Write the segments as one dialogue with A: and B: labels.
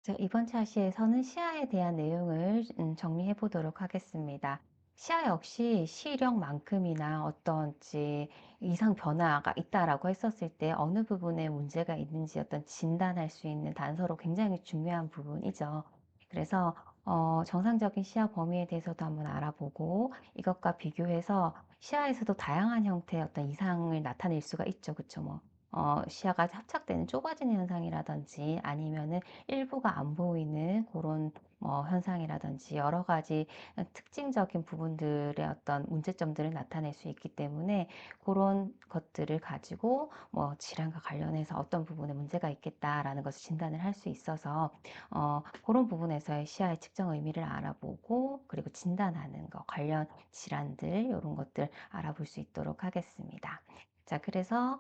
A: 자, 이번 차시에서는 시야에 대한 내용을 정리해 보도록 하겠습니다. 시야 역시 시력만큼이나 어떤지 이상 변화가 있다라고 했었을 때 어느 부분에 문제가 있는지 어떤 진단할 수 있는 단서로 굉장히 중요한 부분이죠. 그래서 정상적인 시야 범위에 대해서도 한번 알아보고 이것과 비교해서 시야에서도 다양한 형태의 어떤 이상을 나타낼 수가 있죠. 그쵸? 뭐 시야가 합착되는 좁아지는 현상이라든지 아니면은 일부가 안 보이는 그런 현상이라든지 여러 가지 특징적인 부분들의 어떤 문제점들을 나타낼 수 있기 때문에 그런 것들을 가지고 질환과 관련해서 어떤 부분에 문제가 있겠다라는 것을 진단을 할 수 있어서 그런 부분에서의 시야의 측정 의미를 알아보고 그리고 진단하는 거 관련 질환들 이런 것들 알아볼 수 있도록 하겠습니다. 자, 그래서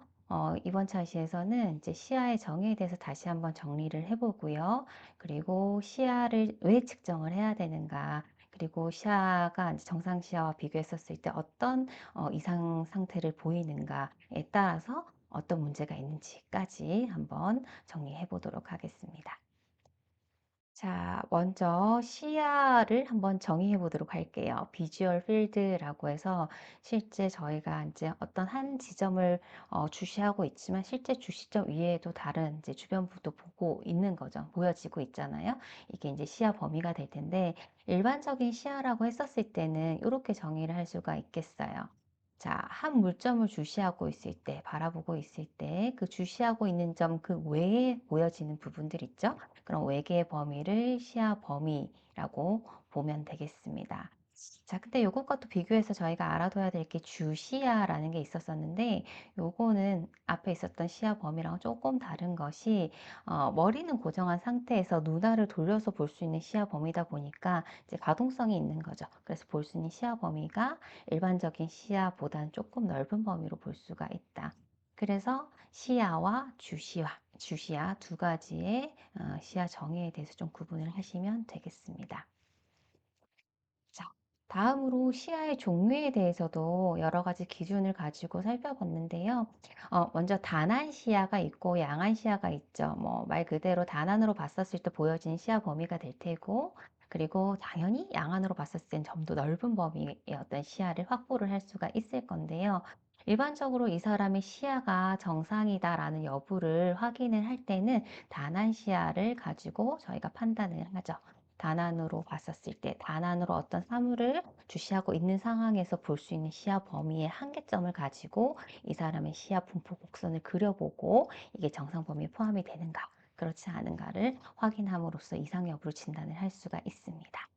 A: 이번 차시에서는 이제 시야의 정의에 대해서 다시 한번 정리를 해보고요. 그리고 시야를 왜 측정을 해야 되는가, 그리고 시야가 이제 정상 시야와 비교했었을 때 어떤 이상 상태를 보이는가에 따라서 어떤 문제가 있는지까지 한번 정리해 보도록 하겠습니다. 자, 먼저 시야를 한번 정의해 보도록 할게요. 비주얼 필드라고 해서 실제 저희가 이제 어떤 한 지점을 주시하고 있지만 실제 주시점 위에도 다른 이제 주변부도 보고 있는 거죠. 보여지고 있잖아요. 이게 이제 시야 범위가 될 텐데 일반적인 시야라고 했었을 때는 이렇게 정의를 할 수가 있겠어요. 자, 한 물점을 주시하고 있을 때, 바라보고 있을 때 그 주시하고 있는 점 그 외에 보여지는 부분들 있죠? 그럼 외계의 범위를 시야 범위라고 보면 되겠습니다. 자, 근데 요것과 또 비교해서 저희가 알아둬야 될 게 주시야라는 게 있었었는데, 요거는 앞에 있었던 시야 범위랑 조금 다른 것이, 머리는 고정한 상태에서 눈알을 돌려서 볼 수 있는 시야 범위다 보니까 이제 가동성이 있는 거죠. 그래서 볼 수 있는 시야 범위가 일반적인 시야보다는 조금 넓은 범위로 볼 수가 있다. 그래서 시야와 주시야 두 가지의 시야 정의에 대해서 좀 구분을 하시면 되겠습니다. 자, 다음으로 시야의 종류에 대해서도 여러 가지 기준을 가지고 살펴봤는데요. 먼저 단한 시야가 있고 양한 시야가 있죠. 뭐 말 그대로 단한으로 봤었을 때 보여지는 시야 범위가 될 테고, 그리고 당연히 양한으로 봤었을 땐 좀 더 넓은 범위의 어떤 시야를 확보를 할 수가 있을 건데요. 일반적으로 이 사람의 시야가 정상이다라는 여부를 확인을 할 때는 단한 시야를 가지고 저희가 판단을 하죠. 단안으로 봤었을 때 단안으로 어떤 사물을 주시하고 있는 상황에서 볼 수 있는 시야 범위의 한계점을 가지고 이 사람의 시야 분포 곡선을 그려보고 이게 정상 범위에 포함이 되는가 그렇지 않은가를 확인함으로써 이상 여부를 진단을 할 수가 있습니다.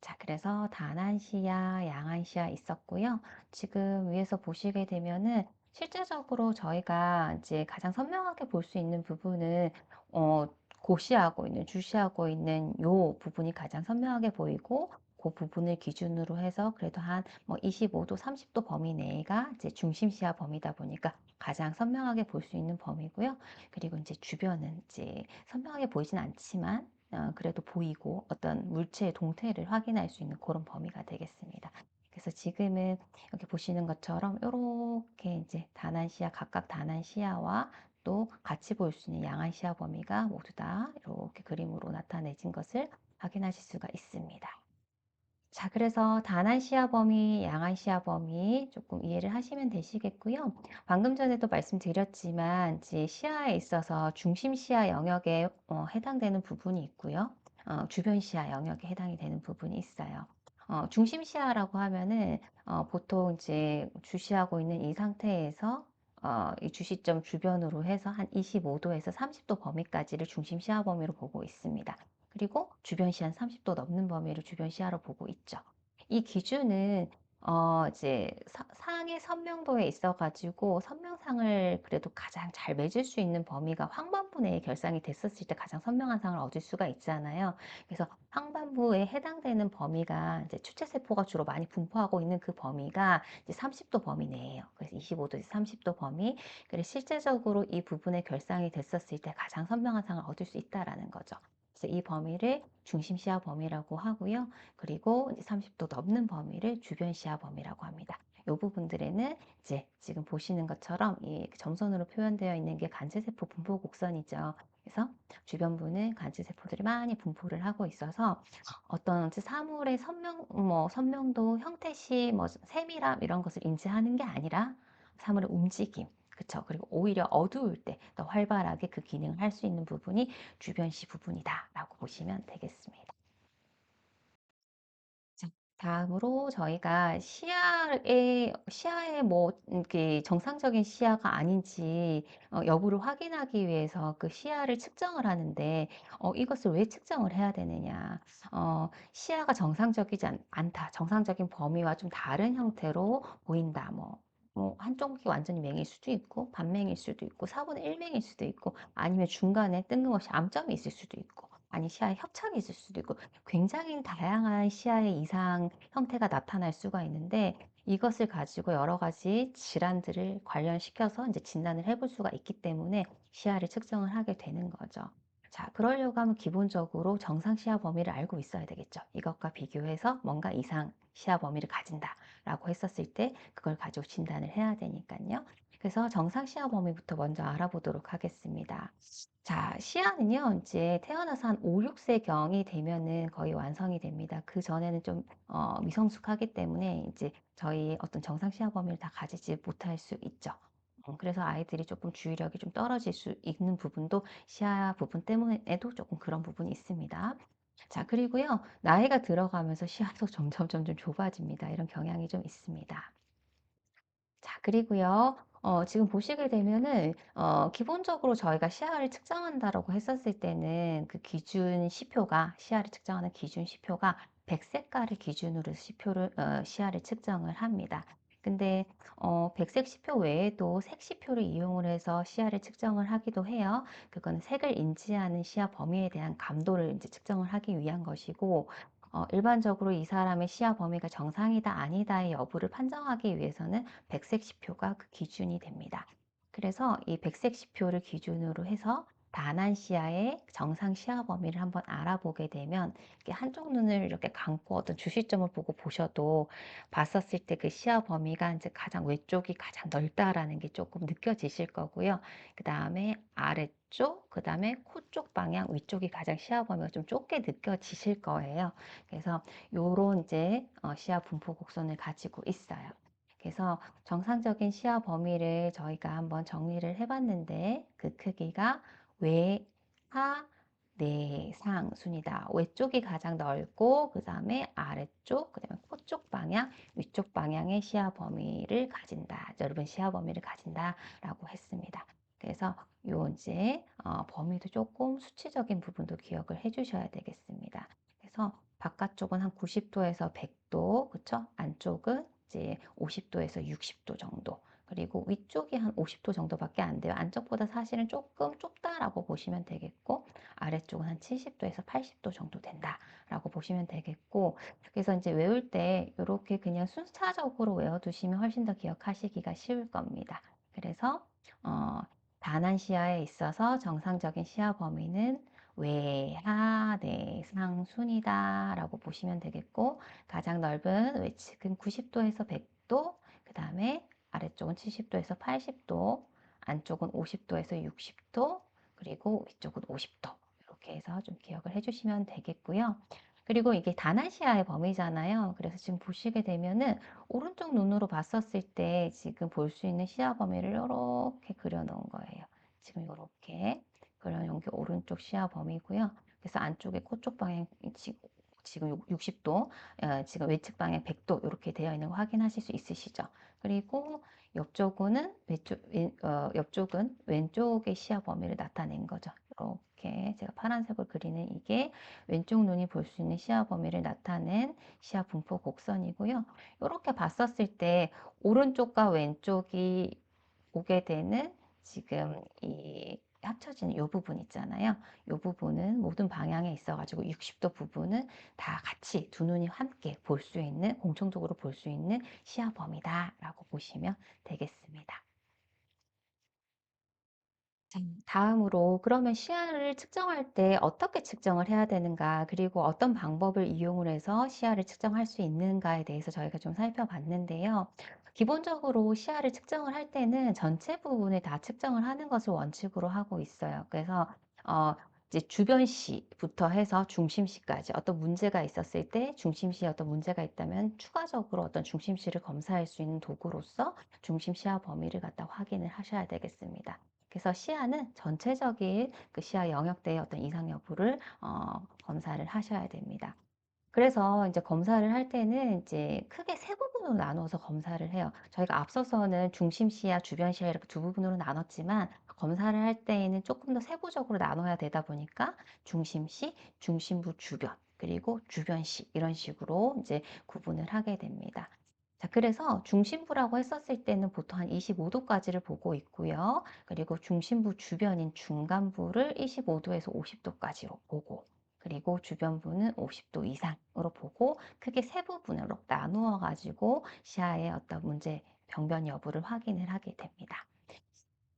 A: 자, 그래서 단한 시야, 양한 시야 있었고요. 지금 위에서 보시게 되면은 실제적으로 저희가 이제 가장 선명하게 볼 수 있는 부분은 어, 고시하고 있는, 주시하고 있는 요 부분이 가장 선명하게 보이고 그 부분을 기준으로 해서 그래도 한 뭐 25도, 30도 범위 내가 이제 중심 시야 범위다 보니까 가장 선명하게 볼 수 있는 범위고요. 그리고 이제 주변은 이제 선명하게 보이진 않지만 그래도 보이고 어떤 물체의 동태를 확인할 수 있는 그런 범위가 되겠습니다. 그래서 지금은 여기 보시는 것처럼 이렇게 이제 단한 시야, 각각 단한 시야와 또 같이 볼 수 있는 양한 시야 범위가 모두 다 이렇게 그림으로 나타내진 것을 확인하실 수가 있습니다. 자, 그래서 단한 시야 범위, 양한 시야 범위 조금 이해를 하시면 되시겠고요. 방금 전에도 말씀드렸지만 이제 시야에 있어서 중심 시야 영역에 해당되는 부분이 있고요. 주변 시야 영역에 해당이 되는 부분이 있어요. 중심 시야라고 하면은 보통 이제 주시하고 있는 이 상태에서 이 주시점 주변으로 해서 한 25도에서 30도 범위까지를 중심 시야 범위로 보고 있습니다. 그리고 주변 시야는 30도 넘는 범위를 주변 시야로 보고 있죠. 이 기준은 이제 상의 선명도에 있어 가지고 선명상을 그래도 가장 잘 맺을 수 있는 범위가 황반부 내에 결상이 됐었을 때 가장 선명한 상을 얻을 수가 있잖아요. 그래서 황반부에 해당되는 범위가 이제 추체세포가 주로 많이 분포하고 있는 그 범위가 이제 30도 범위 내예요. 그래서 25도에서 30도 범위. 그래서 실제적으로 이 부분에 결상이 됐었을 때 가장 선명한 상을 얻을 수 있다라는 거죠. 그래서 이 범위를 중심 시야 범위라고 하고요. 그리고 이제 30도 넘는 범위를 주변 시야 범위라고 합니다. 이 부분들에는 이제 지금 보시는 것처럼 이 점선으로 표현되어 있는 게 간질세포 분포 곡선이죠. 그래서 주변부는 간질세포들이 많이 분포를 하고 있어서 어떤 사물의 선명도, 형태시, 세밀함 이런 것을 인지하는 게 아니라 사물의 움직임, 그쵸? 그리고 오히려 어두울 때 더 활발하게 그 기능을 할 수 있는 부분이 주변시 부분이다라고 보시면 되겠습니다. 자, 다음으로 저희가 시야의 이렇게 정상적인 시야가 아닌지 여부를 확인하기 위해서 그 시야를 측정을 하는데 이것을 왜 측정을 해야 되느냐? 시야가 정상적이지 않다. 정상적인 범위와 좀 다른 형태로 보인다. 한쪽이 완전히 맹일 수도 있고, 반맹일 수도 있고, 4분의 1맹일 수도 있고, 아니면 중간에 뜬금없이 암점이 있을 수도 있고, 아니 시야에 협착이 있을 수도 있고, 굉장히 다양한 시야의 이상 형태가 나타날 수가 있는데 이것을 가지고 여러 가지 질환들을 관련시켜서 이제 진단을 해볼 수가 있기 때문에 시야를 측정을 하게 되는 거죠. 자, 그러려고 하면 기본적으로 정상 시야 범위를 알고 있어야 되겠죠. 이것과 비교해서 뭔가 이상 시야 범위를 가진다라고 했었을 때 그걸 가지고 진단을 해야 되니까요. 그래서 정상 시야 범위부터 먼저 알아보도록 하겠습니다. 자, 시야는요, 이제 태어나서 한 5, 6세경이 되면은 거의 완성이 됩니다. 그 전에는 좀, 미성숙하기 때문에 이제 저희 어떤 정상 시야 범위를 다 가지지 못할 수 있죠. 그래서 아이들이 조금 주의력이 좀 떨어질 수 있는 부분도 시야 부분 때문에도 조금 그런 부분이 있습니다. 자, 그리고요, 나이가 들어가면서 시야도 점점 좁아집니다. 이런 경향이 좀 있습니다. 자, 그리고요, 지금 보시게 되면은, 기본적으로 저희가 시야를 측정한다라고 했었을 때는 그 기준 시표가, 시야를 측정하는 기준 시표가 백색깔을 기준으로 시야를 측정을 합니다. 근데, 백색 시표 외에도 색 시표를 이용을 해서 시야를 측정을 하기도 해요. 그거는 색을 인지하는 시야 범위에 대한 감도를 이제 측정을 하기 위한 것이고, 일반적으로 이 사람의 시야 범위가 정상이다, 아니다의 여부를 판정하기 위해서는 백색 시표가 그 기준이 됩니다. 그래서 이 백색 시표를 기준으로 해서 다난 시야의 정상 시야 범위를 한번 알아보게 되면 이렇게 한쪽 눈을 이렇게 감고 어떤 주시점을 보고 보셔도 봤었을 때 그 시야 범위가 이제 가장 외쪽이 가장 넓다라는 게 조금 느껴지실 거고요. 그 다음에 아래쪽, 그 다음에 코 쪽 방향, 위쪽이 가장 시야 범위가 좀 좁게 느껴지실 거예요. 그래서 요런 이제 시야 분포 곡선을 가지고 있어요. 그래서 정상적인 시야 범위를 저희가 한번 정리를 해봤는데 그 크기가 외, 하, 내, 상 순이다. 외쪽이 가장 넓고 그 다음에 아래쪽, 그 다음에 코 쪽 방향, 위쪽 방향의 시야 범위를 가진다. 넓은 시야 범위를 가진다라고 했습니다. 그래서 요 이제 범위도 조금 수치적인 부분도 기억을 해주셔야 되겠습니다. 그래서 바깥쪽은 한 90도에서 100도, 그쵸? 안쪽은 이제 50도에서 60도 정도. 그리고 위쪽이 한 50도 정도밖에 안 돼요. 안쪽보다 사실은 조금 좁다라고 보시면 되겠고, 아래쪽은 한 70도에서 80도 정도 된다라고 보시면 되겠고, 그래서 이제 외울 때 이렇게 그냥 순차적으로 외워두시면 훨씬 더 기억하시기가 쉬울 겁니다. 그래서, 단한 시야에 있어서 정상적인 시야 범위는 외하내상 순이다라고 보시면 되겠고 가장 넓은 외측은 90도에서 100도, 그 다음에 아래쪽은 70도에서 80도, 안쪽은 50도에서 60도, 그리고 위쪽은 50도. 이렇게 해서 좀 기억을 해주시면 되겠고요. 그리고 이게 다나시아의 범위잖아요. 그래서 지금 보시게 되면은 오른쪽 눈으로 봤었을 때 지금 볼 수 있는 시야 범위를 이렇게 그려놓은 거예요. 지금 이렇게 그려놓은 게 오른쪽 시야 범위고요. 그래서 안쪽에 코 쪽 방향 지금 60도, 지금 외측 방향 100도 이렇게 되어 있는 거 확인하실 수 있으시죠? 그리고 옆쪽은 왼쪽의 시야 범위를 나타낸 거죠. 이렇게 제가 파란색으로 그리는 이게 왼쪽 눈이 볼 수 있는 시야 범위를 나타낸 시야 분포 곡선이고요. 이렇게 봤었을 때 오른쪽과 왼쪽이 오게 되는 지금 이 합쳐지는 이 부분 있잖아요. 이 부분은 모든 방향에 있어가지고 60도 부분은 다 같이 두 눈이 함께 볼 수 있는, 공통적으로 볼 수 있는 시야 범위다라고 보시면 되겠습니다. 다음으로 그러면 시야를 측정할 때 어떻게 측정을 해야 되는가, 그리고 어떤 방법을 이용을 해서 시야를 측정할 수 있는가에 대해서 저희가 좀 살펴봤는데요. 기본적으로 시야를 측정을 할 때는 전체 부분을 다 측정을 하는 것을 원칙으로 하고 있어요. 그래서 이제 주변시부터 해서 중심시까지 어떤 문제가 있었을 때 중심시에 어떤 문제가 있다면 추가적으로 어떤 중심시를 검사할 수 있는 도구로서 중심 시야 범위를 갖다 확인을 하셔야 되겠습니다. 그래서 시야는 전체적인 그 시야 영역대의 어떤 이상 여부를 검사를 하셔야 됩니다. 그래서 이제 검사를 할 때는 이제 크게 세 부분으로 나눠서 검사를 해요. 저희가 앞서서는 중심 시야, 주변 시야 이렇게 두 부분으로 나눴지만 검사를 할 때에는 조금 더 세부적으로 나눠야 되다 보니까 중심시, 중심부 주변, 그리고 주변시 이런 식으로 이제 구분을 하게 됩니다. 자, 그래서 중심부라고 했었을 때는 보통 한 25도까지를 보고 있고요. 그리고 중심부 주변인 중간부를 25도에서 50도까지로 보고 그리고 주변부는 50도 이상으로 보고 크게 세 부분으로 나누어 가지고 시야의 어떤 문제, 병변 여부를 확인을 하게 됩니다.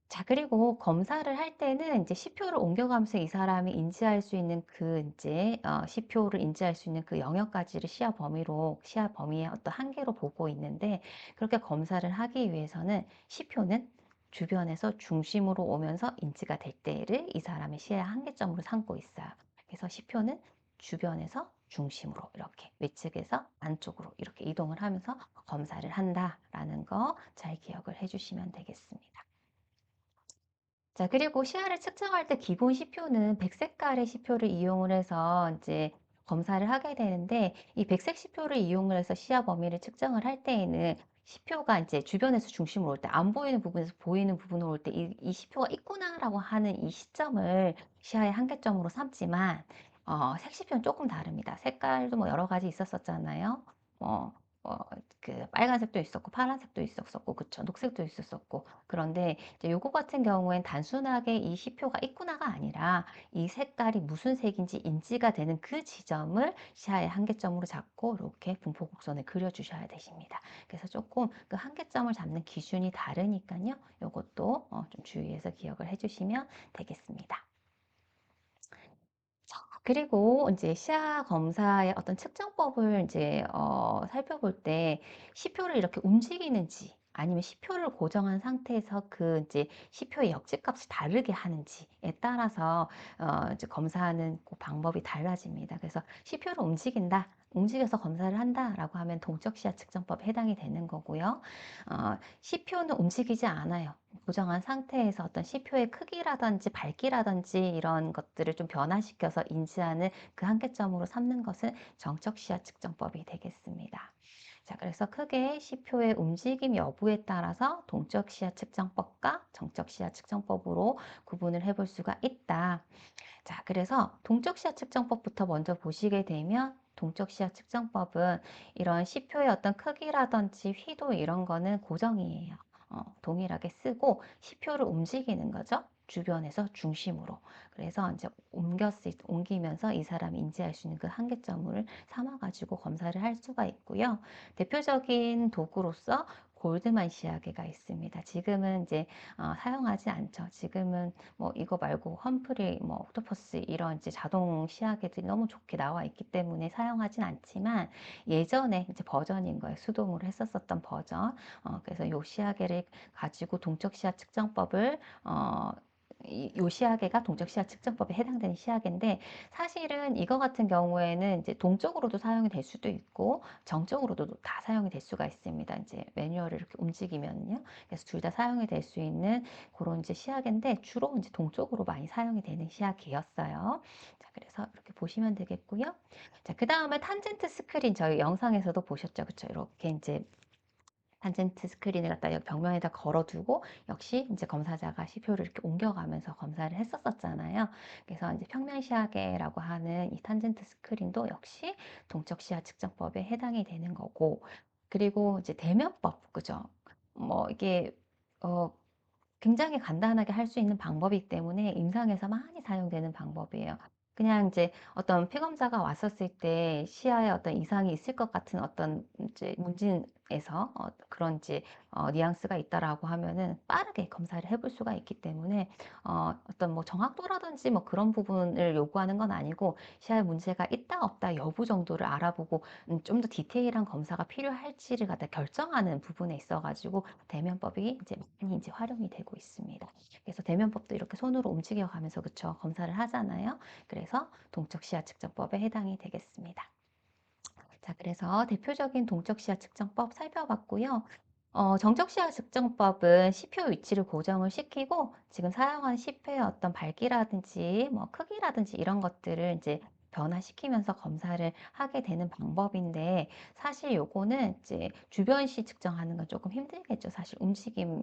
A: 자, 그리고 검사를 할 때는 이제 시표를 옮겨가면서 이 사람이 인지할 수 있는 그 이제 시표를 인지할 수 있는 그 영역까지를 시야 범위로 시야 범위의 어떤 한계로 보고 있는데 그렇게 검사를 하기 위해서는 시표는 주변에서 중심으로 오면서 인지가 될 때를 이 사람의 시야 한계점으로 삼고 있어요. 그래서 시표는 주변에서 중심으로 이렇게 외측에서 안쪽으로 이렇게 이동을 하면서 검사를 한다라는 거 잘 기억을 해주시면 되겠습니다. 자, 그리고 시야를 측정할 때 기본 시표는 백색깔의 시표를 이용을 해서 이제 검사를 하게 되는데 이 백색 시표를 이용을 해서 시야 범위를 측정을 할 때에는 시표가 이제 주변에서 중심으로 올 때 안 보이는 부분에서 보이는 부분으로 올 때 이 시표가 있구나라고 하는 이 시점을 시야의 한계점으로 삼지만 색시표는 조금 다릅니다. 색깔도 뭐 여러 가지 있었었잖아요. 어, 그 빨간색도 있었고 파란색도 있었었고 그쵸 녹색도 있었었고 그런데 이제 요거 같은 경우엔 단순하게 이 시표가 있구나가 아니라 이 색깔이 무슨 색인지 인지가 되는 그 지점을 시야의 한계점으로 잡고 이렇게 분포곡선을 그려주셔야 되십니다. 그래서 조금 그 한계점을 잡는 기준이 다르니까요. 요것도 좀 주의해서 기억을 해주시면 되겠습니다. 그리고 이제 시야 검사의 어떤 측정법을 이제 살펴볼 때 시표를 이렇게 움직이는지 아니면 시표를 고정한 상태에서 그 이제 시표의 역지값을 다르게 하는지에 따라서 이제 검사하는 그 방법이 달라집니다. 그래서 시표를 움직인다, 움직여서 검사를 한다라고 하면 동적 시야 측정법에 해당이 되는 거고요. 시표는 움직이지 않아요. 고정한 상태에서 어떤 시표의 크기라든지 밝기라든지 이런 것들을 좀 변화시켜서 인지하는 그 한계점으로 삼는 것은 정적 시야 측정법이 되겠습니다. 자, 그래서 크게 시표의 움직임 여부에 따라서 동적 시야 측정법과 정적 시야 측정법으로 구분을 해볼 수가 있다. 자, 그래서 동적 시야 측정법부터 먼저 보시게 되면 동적 시야 측정법은 이런 시표의 어떤 크기라든지 휘도 이런 거는 고정이에요. 동일하게 쓰고 시표를 움직이는 거죠. 주변에서 중심으로. 그래서 이제 옮기면서 이 사람이 인지할 수 있는 그 한계점을 삼아가지고 검사를 할 수가 있고요. 대표적인 도구로서 골드만 시야계가 있습니다. 지금은 이제 사용하지 않죠. 지금은 뭐 이거 말고 험프리, 뭐 옥토퍼스 이런 이제 자동 시야계들이 너무 좋게 나와 있기 때문에 사용하진 않지만 예전에 이제 버전인 거예요. 수동으로 했었었던 버전. 그래서 요 시야계를 가지고 동적 시야 측정법을 요 시야계가 동적 시야 측정법에 해당되는 시야계인데 사실은 이거 같은 경우에는 이제 동적으로도 사용이 될 수도 있고 정적으로도 다 사용이 될 수가 있습니다. 이제 매뉴얼을 이렇게 움직이면요. 그래서 둘 다 사용이 될 수 있는 그런 이제 시야계인데 주로 이제 동쪽으로 많이 사용이 되는 시야계였어요. 자, 그래서 이렇게 보시면 되겠고요. 자, 그 다음에 탄젠트 스크린 저희 영상에서도 보셨죠, 그쵸? 이렇게 이제 탄젠트 스크린을 갖다 여기 벽면에다 걸어두고 역시 이제 검사자가 시표를 이렇게 옮겨가면서 검사를 했었었잖아요. 그래서 이제 평면 시야계라고 하는 이 탄젠트 스크린도 역시 동적 시야 측정법에 해당이 되는 거고, 그리고 이제 대면법, 그죠? 뭐 이게 어, 굉장히 간단하게 할 수 있는 방법이기 때문에 임상에서 많이 사용되는 방법이에요. 그냥 이제 어떤 피검사가 왔었을 때 시야에 어떤 이상이 있을 것 같은 어떤 이제 문진 부분에서 그런지 뉘앙스가 있다라고 하면은 빠르게 검사를 해볼 수가 있기 때문에 어떤 뭐 정확도라든지 뭐 그런 부분을 요구하는 건 아니고 시야에 문제가 있다 없다 여부 정도를 알아보고 좀 더 디테일한 검사가 필요할지를 갖다 결정하는 부분에 있어가지고 대면법이 이제 많이 이제 활용이 되고 있습니다. 그래서 대면법도 이렇게 손으로 움직여가면서 그쵸 검사를 하잖아요. 그래서 동적 시야 측정법에 해당이 되겠습니다. 자, 그래서 대표적인 동적 시야 측정법 살펴봤고요. 정적 시야 측정법은 시표 위치를 고정을 시키고 지금 사용한 시표의 어떤 밝기라든지 뭐 크기라든지 이런 것들을 이제 변화시키면서 검사를 하게 되는 방법인데 사실 요거는 이제 주변시 측정하는 건 조금 힘들겠죠. 사실 움직임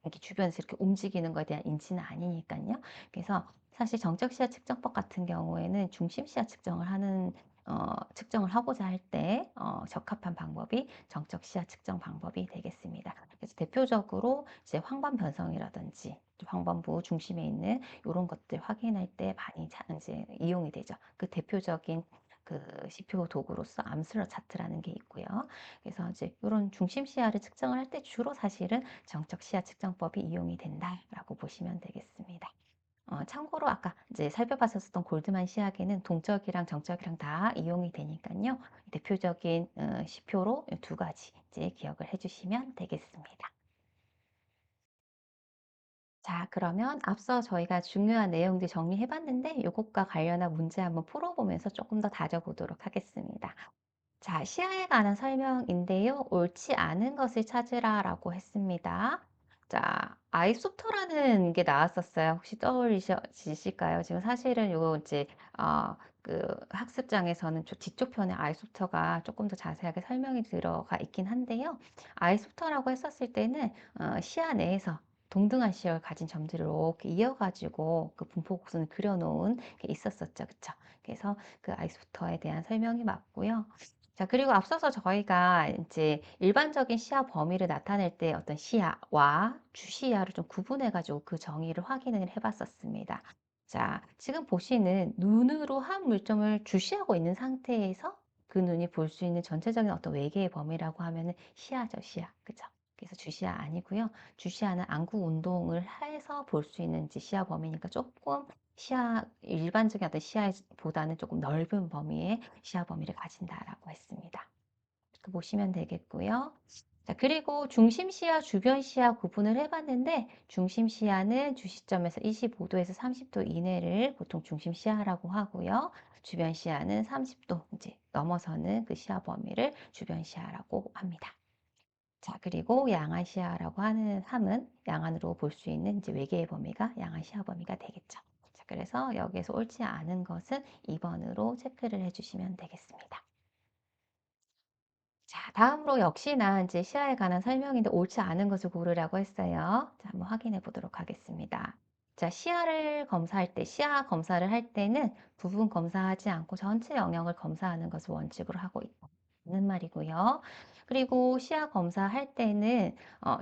A: 이렇게 주변에서 이렇게 움직이는 것에 대한 인지는 아니니까요. 그래서 사실 정적 시야 측정법 같은 경우에는 중심 시야 측정을 하는 측정을 하고자 할 때 적합한 방법이 정적 시야 측정 방법이 되겠습니다. 그래서 대표적으로 이제 황반 변성이라든지 황반부 중심에 있는 이런 것들 확인할 때 많이 이제 이용이 되죠. 그 대표적인 그 시표 도구로서 암슬러 차트라는 게 있고요. 그래서 이제 이런 중심 시야를 측정을 할 때 주로 사실은 정적 시야 측정법이 이용이 된다라고 보시면 되겠습니다. 참고로 아까 이제 살펴봤었던 골드만 시약에는 동적이랑 정적이랑 다 이용이 되니까요. 대표적인 시표로 두 가지 이제 기억을 해주시면 되겠습니다. 자, 그러면 앞서 저희가 중요한 내용들 정리해봤는데 이것과 관련한 문제 한번 풀어보면서 조금 더 다져보도록 하겠습니다. 자, 시야에 관한 설명인데요. 옳지 않은 것을 찾으라라고 했습니다. 자, 아이소프트라는 게 나왔었어요. 혹시 떠올리실까요? 지금 사실은 요 이제 그 학습장에서는 뒤쪽 편에 아이소프트가 조금 더 자세하게 설명이 들어가 있긴 한데요. 아이소프트라고 했었을 때는 시야 내에서 동등한 시야를 가진 점들을 이렇게 이어가지고 그 분포 곡선을 그려놓은 게 있었었죠. 그쵸? 그래서 그 아이소프트에 대한 설명이 맞고요. 자, 그리고 앞서서 저희가 이제 일반적인 시야 범위를 나타낼 때 어떤 시야와 주시야를 좀 구분해가지고 그 정의를 확인을 해봤었습니다. 자, 지금 보시는 눈으로 한 물점을 주시하고 있는 상태에서 그 눈이 볼 수 있는 전체적인 어떤 외계의 범위라고 하면은 시야죠, 시야. 그죠? 그래서 주시야 아니고요. 주시야는 안구 운동을 해서 볼 수 있는 이제 시야 범위니까 조금 시야, 일반적인 어떤 시야보다는 조금 넓은 범위의 시야 범위를 가진다라고 했습니다. 이렇게 보시면 되겠고요. 자, 그리고 중심 시야, 주변 시야 구분을 해봤는데 중심 시야는 주시점에서 25도에서 30도 이내를 보통 중심 시야라고 하고요. 주변 시야는 30도 이제 넘어서는 그 시야 범위를 주변 시야라고 합니다. 자, 그리고 양한 시야라고 하는 함은 양안으로 볼 수 있는 이제 외계의 범위가 양한 시야 범위가 되겠죠. 자, 그래서 여기에서 옳지 않은 것은 2번으로 체크를 해주시면 되겠습니다. 자, 다음으로 역시나 이제 시야에 관한 설명인데 옳지 않은 것을 고르라고 했어요. 자, 한번 확인해 보도록 하겠습니다. 자, 시야를 검사할 때, 시야 검사를 할 때는 부분 검사하지 않고 전체 영역을 검사하는 것을 원칙으로 하고 있는 말이고요. 그리고 시야 검사할 때는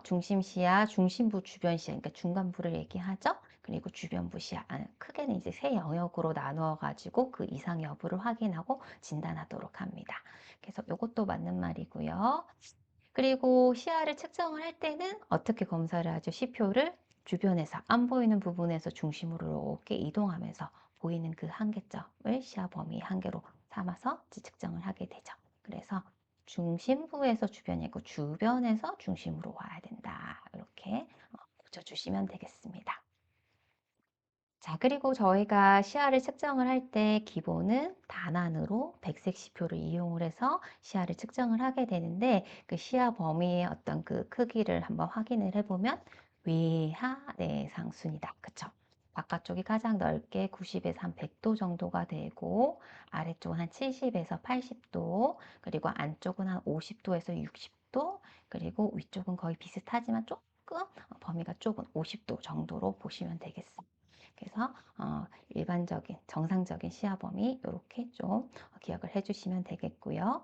A: 중심 시야, 중심부 주변 시야, 그러니까 중간부를 얘기하죠. 그리고 주변부 시야, 크게는 이제 세 영역으로 나누어 가지고 그 이상 여부를 확인하고 진단하도록 합니다. 그래서 이것도 맞는 말이고요. 그리고 시야를 측정을 할 때는 어떻게 검사를 하죠? 시표를 주변에서 안 보이는 부분에서 중심으로 이렇게 이동하면서 보이는 그 한계점을 시야 범위 한계로 삼아서 측정을 하게 되죠. 그래서 중심부에서 주변이고 주변에서 중심으로 와야 된다. 이렇게 고쳐주시면 되겠습니다. 자, 그리고 저희가 시야를 측정을 할 때 기본은 단안으로 백색 시표를 이용을 해서 시야를 측정을 하게 되는데 그 시야 범위의 어떤 그 크기를 한번 확인을 해보면 외하 내상 순이다. 그쵸? 바깥쪽이 가장 넓게 90에서 한 100도 정도가 되고 아래쪽은 한 70에서 80도 그리고 안쪽은 한 50도에서 60도 그리고 위쪽은 거의 비슷하지만 조금 범위가 좁은 50도 정도로 보시면 되겠습니다. 그래서 일반적인 정상적인 시야 범위 이렇게 좀 기억을 해주시면 되겠고요.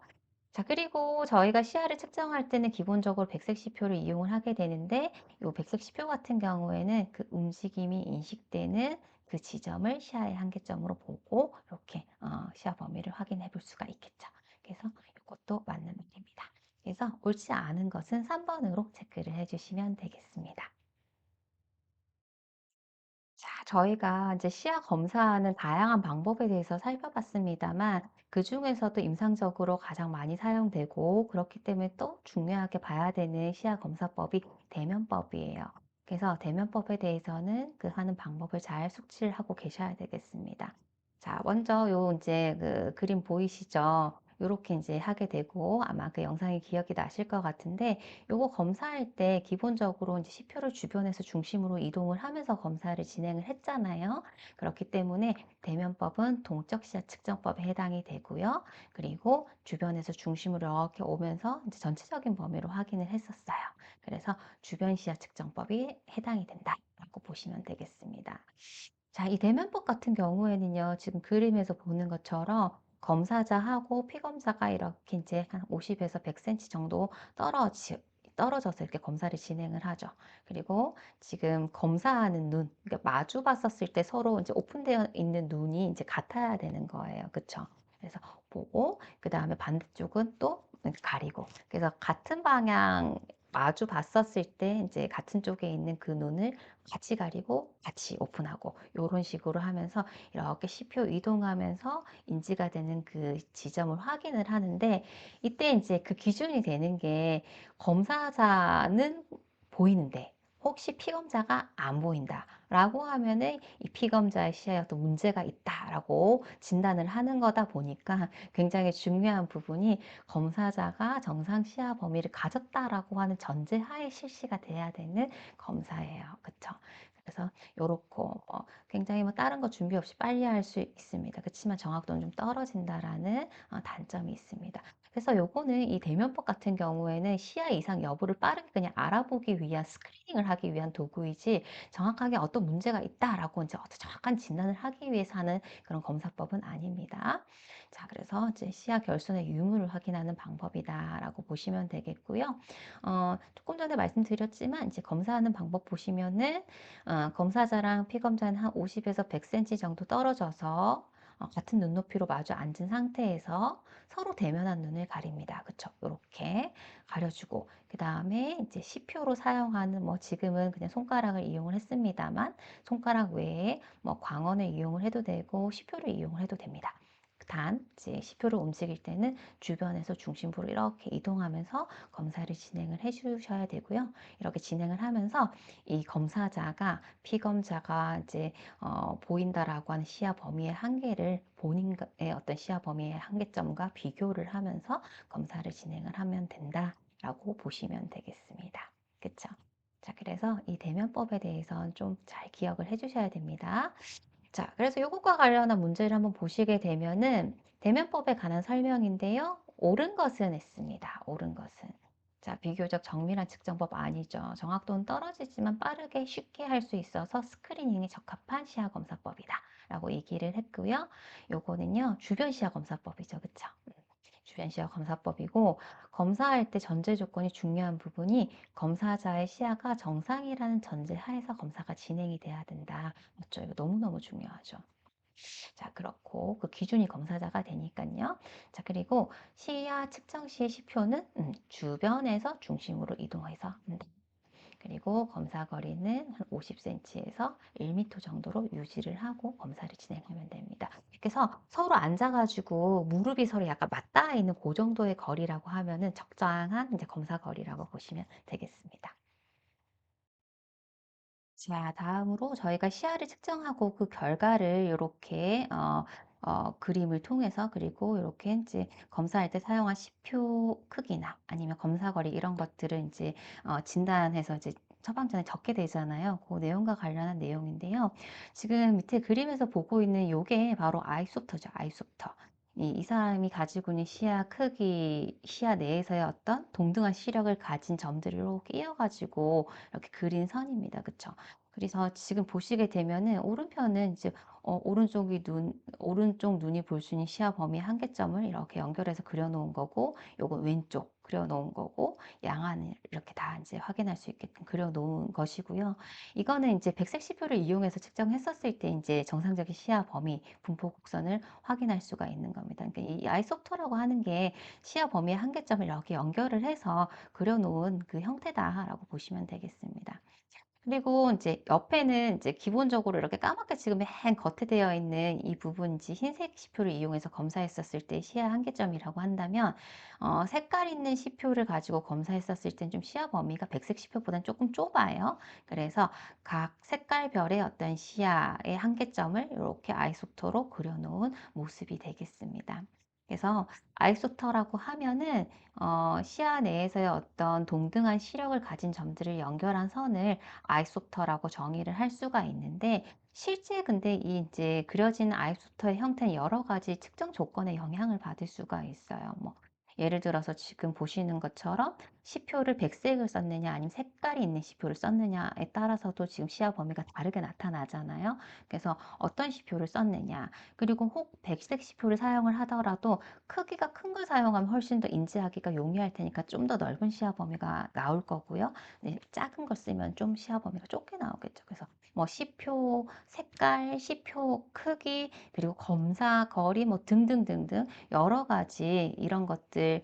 A: 자, 그리고 저희가 시야를 측정할 때는 기본적으로 백색 시표를 이용을 하게 되는데 이 백색 시표 같은 경우에는 그 움직임이 인식되는 그 지점을 시야의 한계점으로 보고 이렇게 시야 범위를 확인해 볼 수가 있겠죠. 그래서 이것도 맞는 말입니다. 그래서 옳지 않은 것은 3번으로 체크를 해 주시면 되겠습니다. 자, 저희가 이제 시야 검사하는 다양한 방법에 대해서 살펴봤습니다만, 그중에서도 임상적으로 가장 많이 사용되고, 그렇기 때문에 또 중요하게 봐야 되는 시야 검사법이 대면법이에요. 그래서 대면법에 대해서는 그 하는 방법을 잘 숙지를 하고 계셔야 되겠습니다. 자, 먼저 요 이제 그 그림 보이시죠? 요렇게 이제 하게 되고, 아마 그 영상이 기억이 나실 것 같은데, 요거 검사할 때 기본적으로 이제 시표를 주변에서 중심으로 이동을 하면서 검사를 진행을 했잖아요. 그렇기 때문에 대면법은 동적 시야 측정법에 해당이 되고요. 그리고 주변에서 중심으로 이렇게 오면서 이제 전체적인 범위로 확인을 했었어요. 그래서 주변 시야 측정법이 해당이 된다라고 보시면 되겠습니다. 자, 이 대면법 같은 경우에는요, 지금 그림에서 보는 것처럼 검사자하고 피검사가 이렇게 이제 한 50에서 100cm 정도 떨어져서 이렇게 검사를 진행을 하죠. 그리고 지금 검사하는 눈, 그러니까 마주 봤었을 때 서로 이제 오픈되어 있는 눈이 이제 같아야 되는 거예요. 그쵸? 그래서 보고, 그 다음에 반대쪽은 또 가리고. 그래서 같은 방향 마주 봤었을 때 이제 같은 쪽에 있는 그 눈을 같이 가리고 같이 오픈하고 이런 식으로 하면서 이렇게 시표 이동하면서 인지가 되는 그 지점을 확인을 하는데, 이때 이제 그 기준이 되는 게 검사자는 보이는데 혹시 피검자가 안 보인다 라고 하면은 이 피검자의 시야에 어떤 문제가 있다라고 진단을 하는 거다 보니까, 굉장히 중요한 부분이 검사자가 정상 시야 범위를 가졌다라고 하는 전제하에 실시가 돼야 되는 검사예요. 그쵸? 그래서 요렇고 굉장히 뭐 다른 거 준비 없이 빨리 할 수 있습니다. 그렇지만 정확도는 좀 떨어진다라는 단점이 있습니다. 그래서 요거는 이 대면법 같은 경우에는 시야 이상 여부를 빠르게 그냥 알아보기 위한, 스크리닝을 하기 위한 도구이지, 정확하게 어떤 문제가 있다라고 이제 어떤 정확한 진단을 하기 위해서 하는 그런 검사법은 아닙니다. 자, 그래서 이제 시야 결손의 유무를 확인하는 방법이다라고 보시면 되겠고요. 조금 전에 말씀드렸지만 이제 검사하는 방법 보시면은 검사자랑 피검자는 한 50에서 100cm 정도 떨어져서 같은 눈높이로 마주 앉은 상태에서 서로 대면한 눈을 가립니다. 그쵸? 이렇게 가려주고, 그 다음에 이제 시표로 사용하는, 뭐 지금은 그냥 손가락을 이용을 했습니다만, 손가락 외에 뭐 광원을 이용을 해도 되고 시표를 이용을 해도 됩니다. 단, 이제 시표를 움직일 때는 주변에서 중심부로 이렇게 이동하면서 검사를 진행을 해 주셔야 되고요. 이렇게 진행을 하면서 이 검사자가 피검자가 이제 보인다라고 하는 시야 범위의 한계를 본인의 어떤 시야 범위의 한계점과 비교를 하면서 검사를 진행을 하면 된다라고 보시면 되겠습니다. 그쵸? 자, 그래서 이 대면법에 대해서는 좀 잘 기억을 해 주셔야 됩니다. 자, 그래서 이것과 관련한 문제를 한번 보시게 되면은 대면법에 관한 설명인데요. 옳은 것은 있습니다. 옳은 것은. 자, 비교적 정밀한 측정법 아니죠. 정확도는 떨어지지만 빠르게 쉽게 할 수 있어서 스크리닝에 적합한 시야 검사법이다. 라고 얘기를 했고요. 요거는요, 주변 시야 검사법이죠. 그쵸? 주변 시야 검사법이고, 검사할 때 전제 조건이 중요한 부분이 검사자의 시야가 정상이라는 전제 하에서 검사가 진행이 돼야 된다. 맞죠? 이거 너무너무 중요하죠. 자, 그렇고 그 기준이 검사자가 되니까요. 자, 그리고 시야 측정 시의 시표는 주변에서 중심으로 이동해서 한다. 그리고 검사 거리는 한 50cm에서 1m 정도로 유지를 하고 검사를 진행하면 됩니다. 그래서 서로 앉아가지고 무릎이 서로 약간 맞닿아 있는 그 정도의 거리라고 하면은 적당한 이제 검사 거리라고 보시면 되겠습니다. 자, 다음으로 저희가 시야를 측정하고 그 결과를 이렇게 그림을 통해서, 그리고 이렇게 이제 검사할 때 사용한 시표 크기나 아니면 검사 거리 이런 것들을 이제 진단해서 이제 처방전에 적게 되잖아요. 그 내용과 관련한 내용인데요. 지금 밑에 그림에서 보고 있는 요게 바로 아이소프터죠. 아이소프터. 이 사람이 가지고 있는 시야 크기, 시야 내에서의 어떤 동등한 시력을 가진 점들을 이렇게 이어가지고 이렇게 그린 선입니다. 그쵸? 그래서 지금 보시게 되면은 오른편은 이제 오른쪽 눈이 볼 수 있는 시야 범위 한계점을 이렇게 연결해서 그려놓은 거고, 요거 왼쪽, 그려 놓은 거고, 양안을 이렇게 다 이제 확인할 수 있게끔 그려 놓은 것이고요. 이거는 이제 백색 시표를 이용해서 측정했었을 때 이제 정상적인 시야 범위, 분포 곡선을 확인할 수가 있는 겁니다. 그러니까 이 아이소프터라고 하는 게 시야 범위의 한계점을 이렇게 연결을 해서 그려놓은 그 형태다라고 보시면 되겠습니다. 그리고 이제 옆에는 이제 기본적으로 이렇게 까맣게 지금 맨 겉에 되어 있는 이 부분인지 흰색 시표를 이용해서 검사했었을 때 시야 한계점이라고 한다면, 색깔 있는 시표를 가지고 검사했었을 땐 좀 시야 범위가 백색 시표보다는 조금 좁아요. 그래서 각 색깔별의 어떤 시야의 한계점을 이렇게 아이소토로 그려놓은 모습이 되겠습니다. 그래서 아이소터라고 하면은 시야 내에서의 어떤 동등한 시력을 가진 점들을 연결한 선을 아이소프터라고 정의를 할 수가 있는데, 실제 근데 이 이제 그려진 아이소프터의 형태는 여러 가지 측정 조건에 영향을 받을 수가 있어요. 뭐 예를 들어서 지금 보시는 것처럼 시표를 백색을 썼느냐 아니면 색깔이 있는 시표를 썼느냐에 따라서도 지금 시야 범위가 다르게 나타나잖아요. 그래서 어떤 시표를 썼느냐, 그리고 혹 백색 시표를 사용을 하더라도 크기가 큰 걸 사용하면 훨씬 더 인지하기가 용이할 테니까 좀 더 넓은 시야 범위가 나올 거고요. 네, 작은 걸 쓰면 좀 시야 범위가 좁게 나오겠죠. 그래서 뭐 시표 색깔, 시표 크기, 그리고 검사 거리 뭐 등등등등 여러 가지 이런 것들의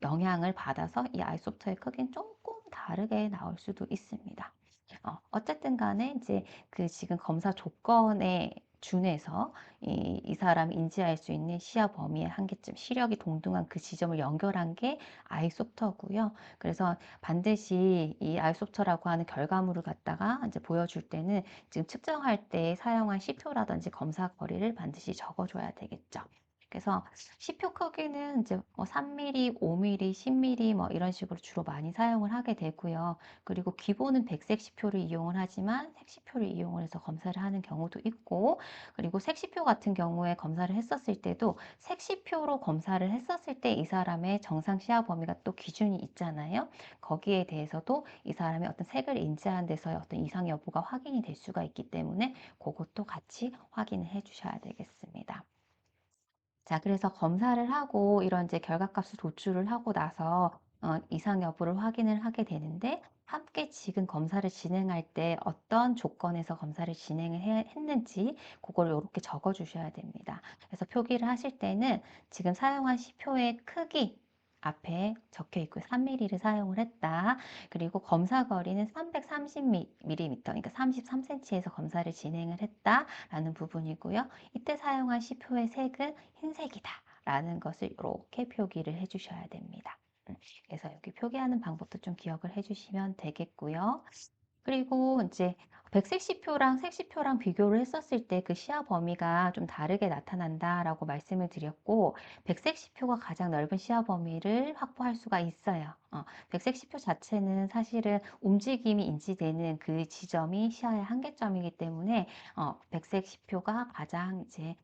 A: 영향을 받아서 이 아이소프트의 크기는 조금 다르게 나올 수도 있습니다. 어쨌든 간에 이제 그 지금 검사 조건에 준해서 이 사람이 인지할 수 있는 시야 범위의 한계점, 시력이 동등한 그 지점을 연결한 게 아이소프터고요. 그래서 반드시 이 아이소프터라고 하는 결과물을 갖다가 이제 보여줄 때는 지금 측정할 때 사용한 시표라든지 검사 거리를 반드시 적어줘야 되겠죠. 그래서 시표 크기는 이제 뭐 3mm, 5mm, 10mm 뭐 이런 식으로 주로 많이 사용을 하게 되고요. 그리고 기본은 백색 시표를 이용을 하지만 색시표를 이용을 해서 검사를 하는 경우도 있고, 그리고 색시표 같은 경우에 검사를 했었을 때도 색시표로 검사를 했었을 때 이 사람의 정상 시야 범위가 또 기준이 있잖아요. 거기에 대해서도 이 사람의 어떤 색을 인지하는 데서의 어떤 이상 여부가 확인이 될 수가 있기 때문에 그것도 같이 확인을 해 주셔야 되겠습니다. 자, 그래서 검사를 하고 이런 이제 결과값을 도출을 하고 나서 이상 여부를 확인을 하게 되는데, 함께 지금 검사를 진행할 때 어떤 조건에서 검사를 진행을 했는지 그걸 이렇게 적어 주셔야 됩니다. 그래서 표기를 하실 때는 지금 사용한 시표의 크기 앞에 적혀 있고 3mm를 사용을 했다. 그리고 검사 거리는 330mm, 그러니까 33cm에서 검사를 진행을 했다라는 부분이고요. 이때 사용한 시표의 색은 흰색이다 라는 것을 이렇게 표기를 해 주셔야 됩니다. 그래서 여기 표기하는 방법도 좀 기억을 해 주시면 되겠고요. 그리고 이제 백색 시표랑 색시표랑 비교를 했었을 때 그 시야 범위가 좀 다르게 나타난다라고 말씀을 드렸고, 백색 시표가 가장 넓은 시야 범위를 확보할 수가 있어요. 백색 시표 자체는 사실은 움직임이 인지되는 그 지점이 시야의 한계점이기 때문에 백색 시표가 가장 이제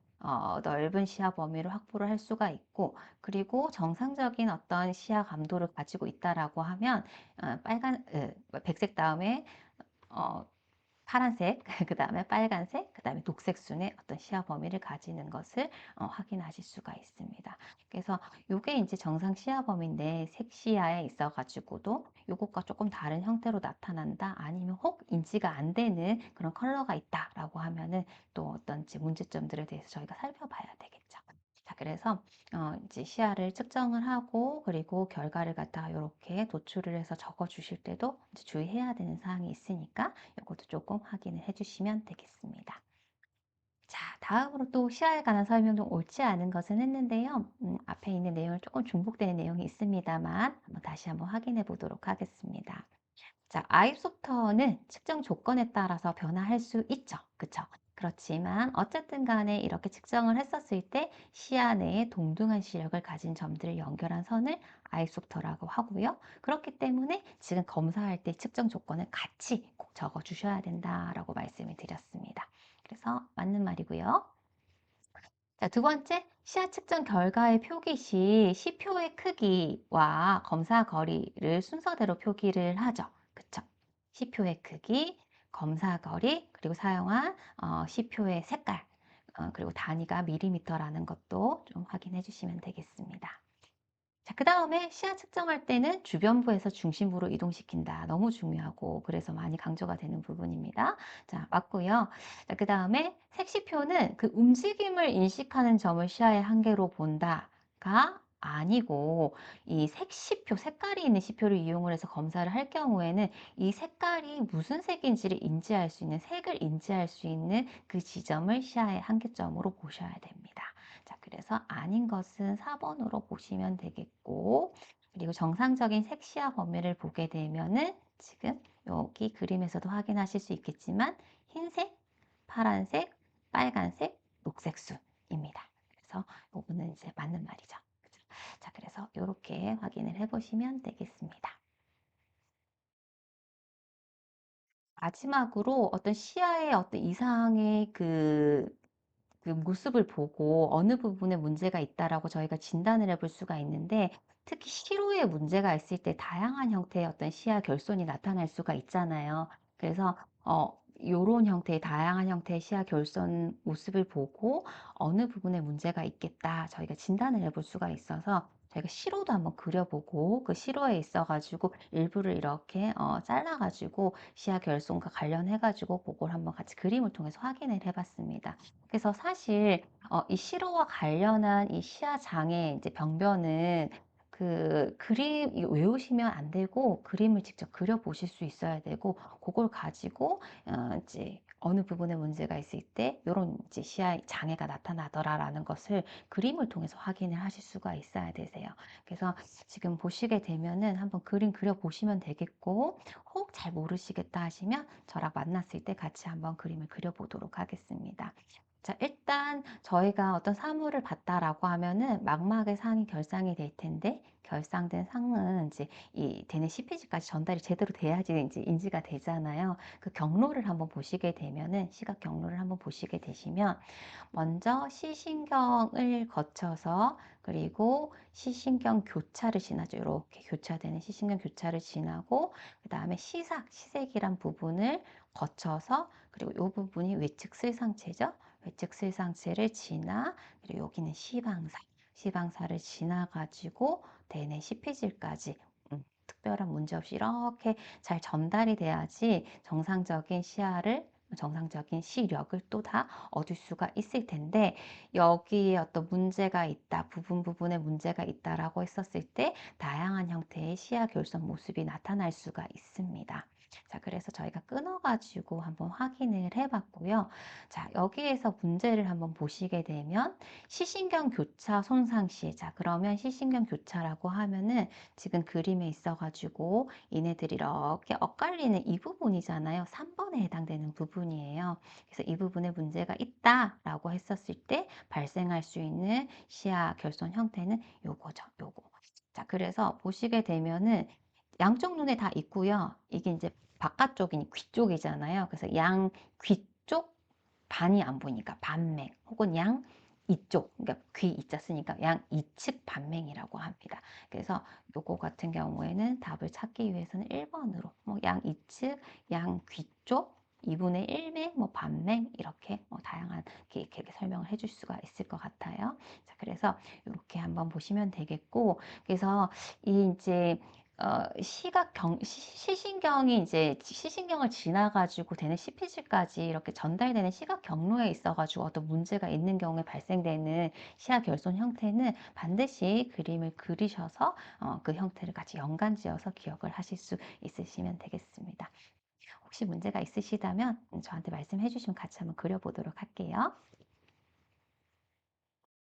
A: 넓은 시야 범위를 확보를 할 수가 있고, 그리고 정상적인 어떤 시야 감도를 가지고 있다라고 하면 백색 다음에 어, 파란색, 그 다음에 빨간색, 그 다음에 녹색 순의 어떤 시야 범위를 가지는 것을 확인하실 수가 있습니다. 그래서 이게 이제 정상 시야 범위인데 색시야에 있어가지고도 이것과 조금 다른 형태로 나타난다, 아니면 혹 인지가 안 되는 그런 컬러가 있다라고 하면은 또 어떤 문제점들에 대해서 저희가 살펴봐야 되겠죠. 자, 그래서 이제 시야를 측정을 하고 그리고 결과를 갖다가 이렇게 도출을 해서 적어 주실 때도 이제 주의해야 되는 사항이 있으니까 이것도 조금 확인을 해주시면 되겠습니다. 자, 다음으로 또 시야에 관한 설명 좀 옳지 않은 것은 했는데요. 앞에 있는 내용을 조금 중복되는 내용이 있습니다만 다시 한번 확인해 보도록 하겠습니다. 자, 아이소프터는 측정 조건에 따라서 변화할 수 있죠. 그쵸? 그렇지만 어쨌든 간에 이렇게 측정을 했었을 때 시야 내에 동등한 시력을 가진 점들을 연결한 선을 아이소프터라고 하고요. 그렇기 때문에 지금 검사할 때 측정 조건을 같이 꼭 적어 주셔야 된다라고 말씀을 드렸습니다. 그래서 맞는 말이고요. 자, 두 번째, 시야 측정 결과의 표기 시 시표의 크기와 검사 거리를 순서대로 표기를 하죠. 그쵸? 시표의 크기, 검사 거리, 그리고 사용한 시표의 색깔, 그리고 단위가 밀리미터라는 것도 좀 확인해 주시면 되겠습니다. 자, 그다음에 시야 측정할 때는 주변부에서 중심부로 이동시킨다. 너무 중요하고 그래서 많이 강조가 되는 부분입니다. 자, 맞고요. 자, 그다음에 색시표는 그 움직임을 인식하는 점을 시야의 한계로 본다가 아니고 이 색시표, 색깔이 있는 시표를 이용을 해서 검사를 할 경우에는 이 색깔이 무슨 색인지를 인지할 수 있는 색을 인지할 수 있는 그 지점을 시야의 한계점으로 보셔야 됩니다. 자, 그래서 아닌 것은 4번으로 보시면 되겠고, 그리고 정상적인 색시야 범위를 보게 되면은 지금 여기 그림에서도 확인하실 수 있겠지만 흰색, 파란색, 빨간색, 녹색 수입니다. 그래서 요거는 이제 맞는 말이죠. 그죠? 자, 그래서 이렇게 확인을 해보시면 되겠습니다. 마지막으로 어떤 시야의 어떤 이상의 그 모습을 보고 어느 부분에 문제가 있다라고 저희가 진단을 해볼 수가 있는데 특히 시로에 문제가 있을 때 다양한 형태의 어떤 시야 결손이 나타날 수가 있잖아요. 그래서 요런 형태의 다양한 형태의 시야 결손 모습을 보고 어느 부분에 문제가 있겠다 저희가 진단을 해볼 수가 있어서 저희가 시로도 한번 그려보고 그 시로에 있어가지고 일부를 이렇게 잘라가지고 시야 결손과 관련해가지고 그걸 한번 같이 그림을 통해서 확인을 해봤습니다. 그래서 사실 이 시로와 관련한 이 시야 장애 이제 병변은 그 그림 이거 외우시면 안 되고 그림을 직접 그려 보실 수 있어야 되고 그걸 가지고 이제 어느 부분에 문제가 있을 때 이런 이제 시야 장애가 나타나더라라는 것을 그림을 통해서 확인을 하실 수가 있어야 되세요. 그래서 지금 보시게 되면은 한번 그림 그려 보시면 되겠고 혹 잘 모르시겠다 하시면 저랑 만났을 때 같이 한번 그림을 그려 보도록 하겠습니다. 자, 일단 저희가 어떤 사물을 봤다라고 하면은 망막의 상이 결상이 될 텐데 결상된 상은 이제 이 대뇌 CPG까지 전달이 제대로 돼야지 이제 인지가 되잖아요. 그 경로를 한번 보시게 되면은 시각 경로를 한번 보시게 되시면 먼저 시신경을 거쳐서 그리고 시신경 교차를 지나죠. 이렇게 교차되는 시신경 교차를 지나고 그 다음에 시색이란 부분을 거쳐서 그리고 이 부분이 외측 슬상체죠. 외측 슬상체를 지나 그리고 여기는 시방사를 지나가지고 대뇌 시피질까지 특별한 문제 없이 이렇게 잘 전달이 돼야지 정상적인 시력을 또 다 얻을 수가 있을 텐데 여기에 어떤 문제가 있다, 부분에 문제가 있다라고 했었을 때 다양한 형태의 시야 결손 모습이 나타날 수가 있습니다. 자, 그래서 저희가 끊어가지고 한번 확인을 해봤고요. 자, 여기에서 문제를 한번 보시게 되면 시신경 교차 손상 시, 자, 그러면 시신경 교차라고 하면은 지금 그림에 있어가지고 얘네들이 이렇게 엇갈리는 이 부분이잖아요. 3번에 해당되는 부분이에요. 그래서 이 부분에 문제가 있다라고 했었을 때 발생할 수 있는 시야 결손 형태는 요거죠. 요거. 자, 그래서 보시게 되면은 양쪽 눈에 다 있고요. 이게 이제 바깥쪽이니 귀 쪽이잖아요. 그래서 양 귀 쪽 반이 안 보이니까 반맹 혹은 양 이쪽 그러니까 귀 이자 쓰니까 양 이측 반맹이라고 합니다. 그래서 요거 같은 경우에는 답을 찾기 위해서는 1번으로 양 이측 양 귀 쪽 2분의 1맹 뭐 반맹 이렇게 다양한 이렇게 설명을 해줄 수가 있을 것 같아요. 자, 그래서 이렇게 한번 보시면 되겠고 그래서 이 이제 시신경이 이제 시신경을 지나가지고 되는 CPG까지 이렇게 전달되는 시각 경로에 있어가지고 어떤 문제가 있는 경우에 발생되는 시야 결손 형태는 반드시 그림을 그리셔서 그 형태를 같이 연관지어서 기억을 하실 수 있으시면 되겠습니다. 혹시 문제가 있으시다면 저한테 말씀해 주시면 같이 한번 그려보도록 할게요.